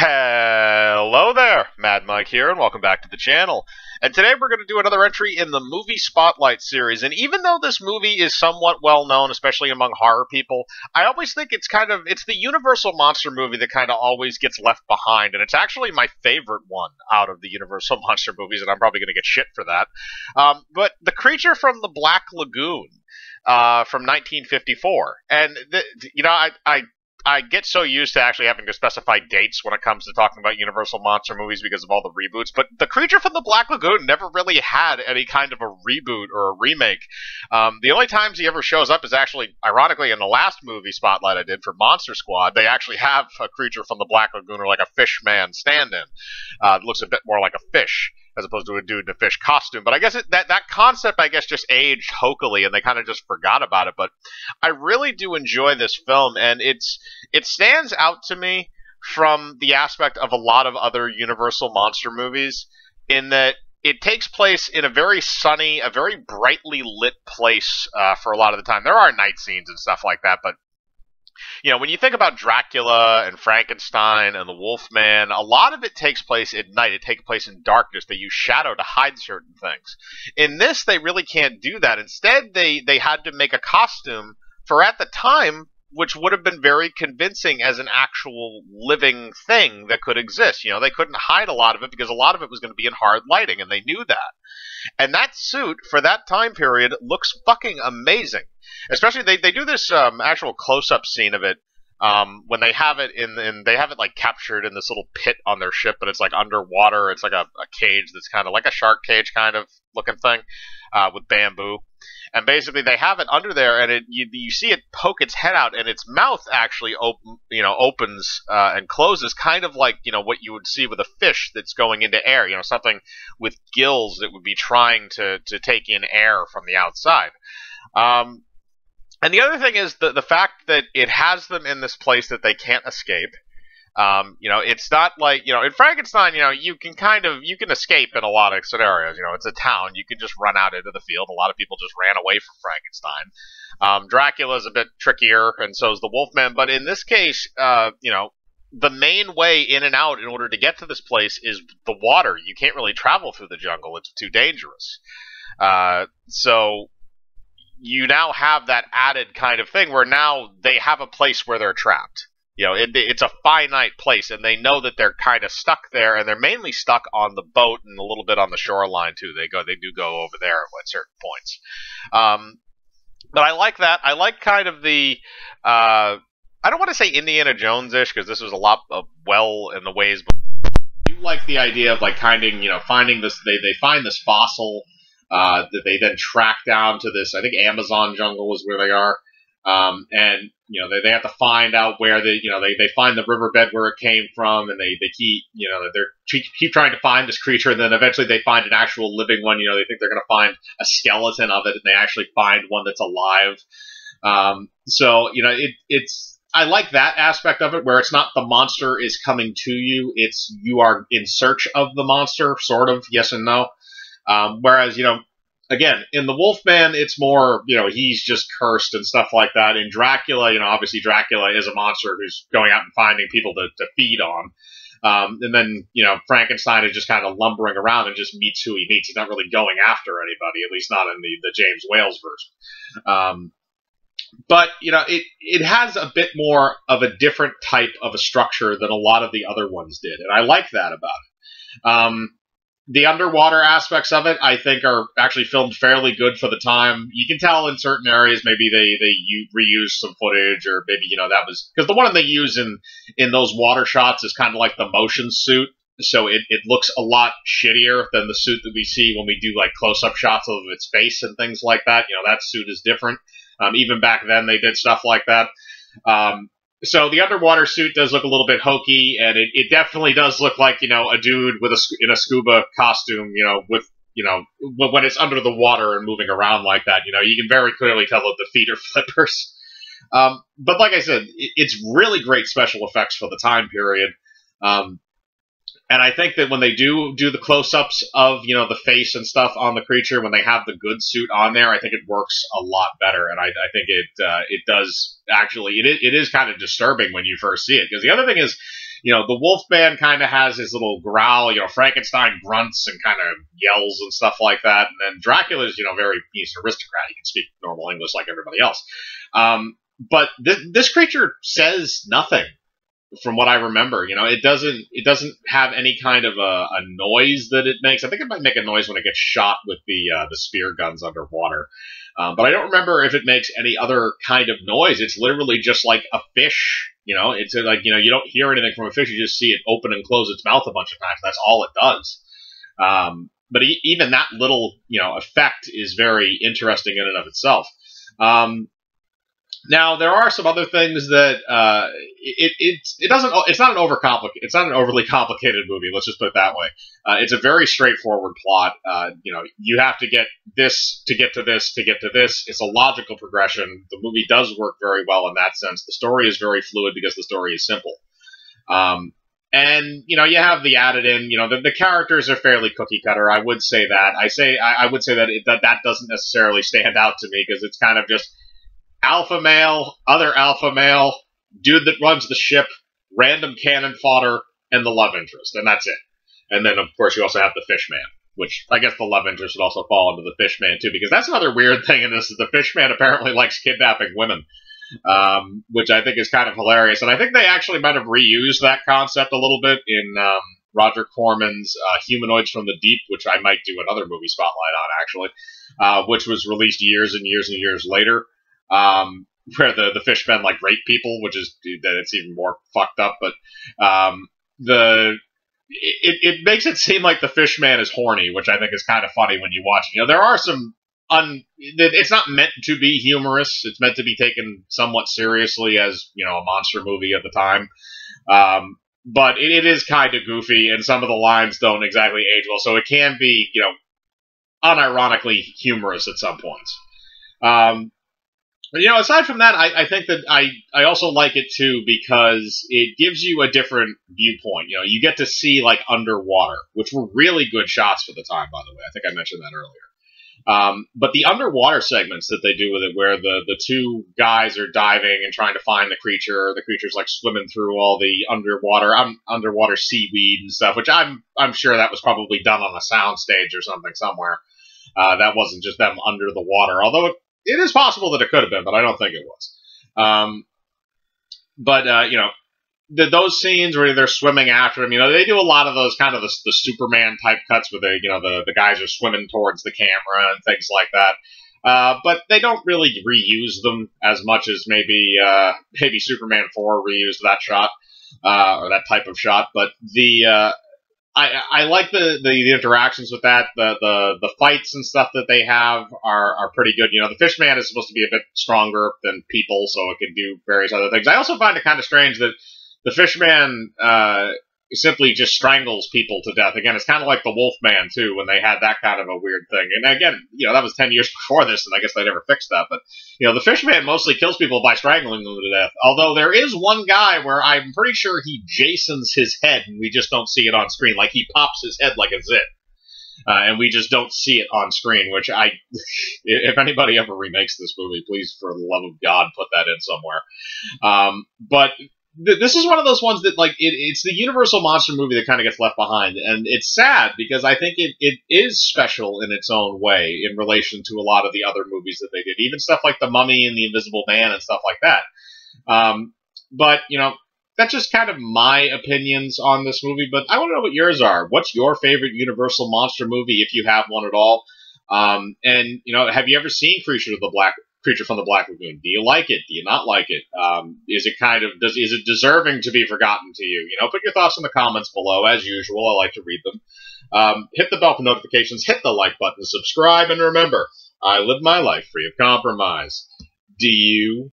Hello there, Mad Mike here, and welcome back to the channel. And today we're going to do another entry in the Movie Spotlight series. And even though this movie is somewhat well known, especially among horror people, I always think it's the Universal monster movie that kind of always gets left behind. And it's actually my favorite one out of the Universal monster movies, and I'm probably going to get shit for that. But The Creature from the Black Lagoon from 1954. And, I get so used to actually having to specify dates when it comes to talking about Universal monster movies because of all the reboots, but The Creature from the Black Lagoon never really had any kind of a reboot or a remake. The only times he ever shows up is actually, ironically, in the last movie Spotlight I did for Monster Squad. They actually have a Creature from the Black Lagoon, or like a fish man stand-in. It looks a bit more like a fish as opposed to a dude in a fish costume. But I guess that concept, I guess, just aged hokily, and they kind of just forgot about it. But I really do enjoy this film, and it stands out to me from the aspect of a lot of other Universal monster movies in that it takes place in a very sunny, a very brightly lit place for a lot of the time. There are night scenes and stuff like that, but when you think about Dracula and Frankenstein and the Wolfman, a lot of it takes place at night. It takes place in darkness. They use shadow to hide certain things. In this, they really can't do that. Instead, they had to make a costume for, at the time, which would have been very convincing as an actual living thing that could exist. They couldn't hide a lot of it because a lot of it was going to be in hard lighting, and they knew that. And that suit, for that time period, looks fucking amazing. Especially, they do this actual close-up scene of it when they have it they have it like captured in this little pit on their ship, but it's like underwater. It's like a cage that's kind of like a shark cage kind of looking thing with bamboo. And basically, they have it under there, and you see it poke its head out, and its mouth actually opens and closes, kind of like what you would see with a fish that's going into air. Something with gills that would be trying to take in air from the outside. And the other thing is the fact that it has them in this place that they can't escape. It's not like, in Frankenstein, you can escape in a lot of scenarios. It's a town. You can just run out into the field. A lot of people just ran away from Frankenstein. Dracula's a bit trickier, and so is the Wolfman. But in this case, the main way in and out in order to get to this place is the water. You can't really travel through the jungle. It's too dangerous. So you now have that added kind of thing where now they have a place where they're trapped. It's a finite place, and they know that they're kind of stuck there, and they're mainly stuck on the boat and a little bit on the shoreline too. They do go over there at certain points. But I like that. I like kind of the I don't want to say Indiana Jones-ish because this was a lot of well in the ways, but I do like the idea of like finding this. They find this fossil that they then track down to this. I think Amazon jungle is where they are. And they have to find out where they find the riverbed where it came from, and they keep trying to find this creature, and then eventually they find an actual living one. They think they're going to find a skeleton of it, and they actually find one that's alive. I like that aspect of it, where it's not the monster is coming to you, it's you are in search of the monster, sort of, yes and no. Whereas, again, in the Wolfman, it's more, he's just cursed and stuff like that. In Dracula, obviously Dracula is a monster who's going out and finding people to feed on. And then, Frankenstein is just kind of lumbering around and just meets who he meets. He's not really going after anybody, at least not in the James Whale's version. But, it has a bit more of a different type of a structure than a lot of the other ones did. And I like that about it. The underwater aspects of it, I think, are actually filmed fairly good for the time. You can tell in certain areas maybe they reused some footage, or maybe, that was... Because the one they use in those water shots is kind of like the motion suit, so it looks a lot shittier than the suit that we see when we do, like, close-up shots of its face and things like that. That suit is different. Even back then they did stuff like that. So the underwater suit does look a little bit hokey, and it definitely does look like, a dude in a scuba costume, when it's under the water and moving around like that. You can very clearly tell that the feet are flippers. But like I said, it's really great special effects for the time period. And I think that when they do the close-ups of, the face and stuff on the creature, when they have the good suit on there, I think it works a lot better. And I think it does actually, it is kind of disturbing when you first see it. Because the other thing is, The Wolfman kind of has his little growl. Frankenstein grunts and kind of yells and stuff like that. And then Dracula's, he's an aristocrat. He can speak normal English like everybody else. But this creature says nothing. From what I remember, it doesn't have any kind of a noise that it makes. I think it might make a noise when it gets shot with the spear guns underwater, but I don't remember if it makes any other kind of noise. It's literally just like a fish. It's like you don't hear anything from a fish. You just see it open and close its mouth a bunch of times. That's all it does. But even that little effect is very interesting in and of itself. Now there are some other things that it's not an overly complicated movie. Let's just put it that way. It's a very straightforward plot. You have to get this to get to this to get to this. It's a logical progression. The movie does work very well in that sense. The story is very fluid because the story is simple. And you have the added in. The characters are fairly cookie cutter. I would say that. I would say that that doesn't necessarily stand out to me because it's kind of just alpha male, other alpha male, dude that runs the ship, random cannon fodder, and the love interest, and that's it. And then, of course, you also have the fish man, which I guess the love interest would also fall into the fish man, too, because that's another weird thing in this, is the fish man apparently likes kidnapping women, which I think is kind of hilarious. And I think they actually might have reused that concept a little bit in Roger Corman's Humanoids from the Deep, which I might do another movie spotlight on, actually, which was released years and years and years later. Where the fishmen like rape people, which is that it's even more fucked up. But it makes it seem like the Fishman is horny, which I think is kind of funny when you watch it. There are some it's not meant to be humorous. It's meant to be taken somewhat seriously as a monster movie at the time. But it is kind of goofy, and some of the lines don't exactly age well, so it can be unironically humorous at some points. But, aside from that, I think that I also like it, too, because it gives you a different viewpoint. You get to see, like, underwater, which were really good shots for the time, by the way. I think I mentioned that earlier. But the underwater segments that they do with it, where the two guys are diving and trying to find the creature's, like, swimming through all the underwater seaweed and stuff, which I'm sure that was probably done on a soundstage or something somewhere. That wasn't just them under the water, although it is possible that it could have been, but I don't think it was. Those scenes where they're swimming after him, they do a lot of those kind of the Superman type cuts where the guys are swimming towards the camera and things like that. But they don't really reuse them as much as maybe Superman 4 reused that shot, or that type of shot. But I like the interactions with that. The fights and stuff that they have are pretty good. The Fishman is supposed to be a bit stronger than people, so it can do various other things. I also find it kind of strange that the Fishman simply just strangles people to death. Again, it's kind of like the Wolfman, too, when they had that kind of a weird thing. And again, that was 10 years before this, and I guess they never fixed that. But, the Fishman mostly kills people by strangling them to death. Although there is one guy where I'm pretty sure he Jasons his head, and we just don't see it on screen. Like, he pops his head like a zit. And we just don't see it on screen, which if anybody ever remakes this movie, please, for the love of God, put that in somewhere. But this is one of those ones that, like, it's the Universal monster movie that kind of gets left behind, and it's sad because I think it is special in its own way in relation to a lot of the other movies that they did, even stuff like The Mummy and The Invisible Man and stuff like that. But that's just kind of my opinions on this movie, but I want to know what yours are. What's your favorite Universal monster movie, if you have one at all? And have you ever seen Creature from the Black Lagoon? Do you like it? Do you not like it? Is it deserving to be forgotten to you? Put your thoughts in the comments below, as usual. I like to read them. Hit the bell for notifications, hit the like button, subscribe, and remember, I live my life free of compromise. Do you?